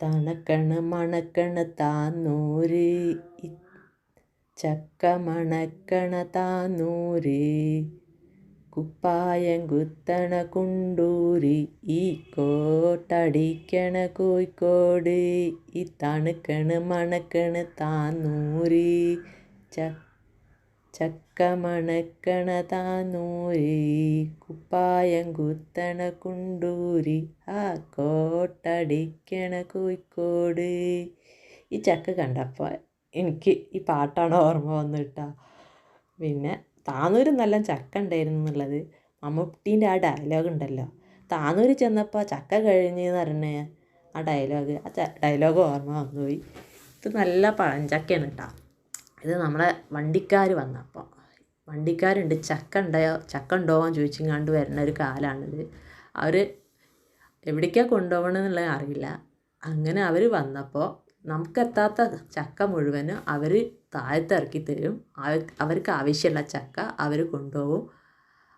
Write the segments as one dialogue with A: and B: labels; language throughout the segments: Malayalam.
A: തണക്കണ് മണക്കണ് താന്നൂര് ചക്ക മണക്കണ താന്നൂര് കുപ്പായം കുത്തണ കുണ്ടൂര് ഈ കോട്ടടിക്കണ കോഴിക്കോട് ഈ തണുക്കണ് മണക്കണ് താന്നൂര് ചക്ക മണക്കണ താന്നൂര് കുപ്പായം കുത്തണ കുണ്ടൂര് ആ കോട്ടടിക്കണ കോഴിക്കോട്. ഈ ചക്ക കണ്ടപ്പോൾ എനിക്ക് ഈ പാട്ടാണ് ഓർമ്മ വന്നിട്ടാ. പിന്നെ താന്നൂര് നല്ല ചക്ക ഉണ്ടായിരുന്നു എന്നുള്ളത് മമ്മൂട്ടീൻ്റെ ആ ഡയലോഗ് ഉണ്ടല്ലോ, താന്നൂര് ചെന്നപ്പോൾ ചക്ക കഴിഞ്ഞെന്ന് പറഞ്ഞ ആ ഡയലോഗ് ഓർമ്മ വന്നുപോയി. ഇത് നല്ല പഴഞ്ചക്കയാണ് കേട്ടോ. ഇത് നമ്മളെ വണ്ടിക്കാർ വന്നപ്പോൾ വണ്ടിക്കാരുണ്ട് ചക്ക ഉണ്ടോ എന്ന് ചോദിച്ചിങ്ങാണ്ട് വരുന്ന ഒരു കാലമാണിത്. അവർ എവിടേക്കാണ് കൊണ്ടുപോകണമെന്നുള്ളത് അറിയില്ല. അങ്ങനെ അവർ വന്നപ്പോൾ നമുക്കെത്താത്ത ചക്ക മുഴുവനും അവർ താഴത്തിറക്കി തരും. അവർക്ക് ആവശ്യമുള്ള ചക്ക അവർ കൊണ്ടുപോകും,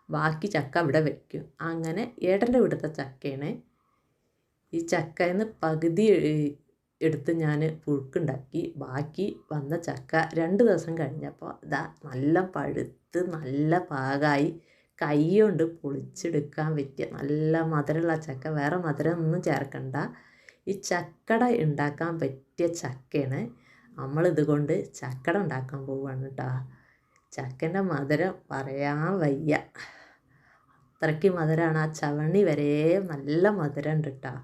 A: ബാക്കി ചക്ക അവിടെ വയ്ക്കും. അങ്ങനെ ഏട്ടൻ്റെ ഇവിടുത്തെ ചക്കയാണ്. ഈ ചക്കയിൽ നിന്ന് പകുതി എടുത്ത് ഞാൻ പുഴുക്കുണ്ടാക്കി. ബാക്കി വന്ന ചക്ക 2 ദിവസം കഴിഞ്ഞപ്പോൾ ഇതാ നല്ല പഴുത്ത് നല്ല പാകമായി കൈ കൊണ്ട് പൊളിച്ചെടുക്കാൻ പറ്റിയ നല്ല മധുരമുള്ള ചക്ക. വേറെ മധുരമൊന്നും ചേർക്കണ്ട. ഈ ചക്കട ഉണ്ടാക്കാൻ പറ്റിയ ചക്കയാണ്. നമ്മളിത് കൊണ്ട് ചക്കട ഉണ്ടാക്കാൻ പോവുകയാണ് കേട്ടോ. ചക്കൻ്റെ മധുരം പറയാൻ വയ്യ, അത്രയ്ക്ക് മധുരമാണ്. ആ ചവണി വരെ നല്ല മധുരം ഉണ്ട് കേട്ടോ.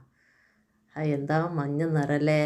A: എന്താ മഞ്ഞ നിറല്ലേ.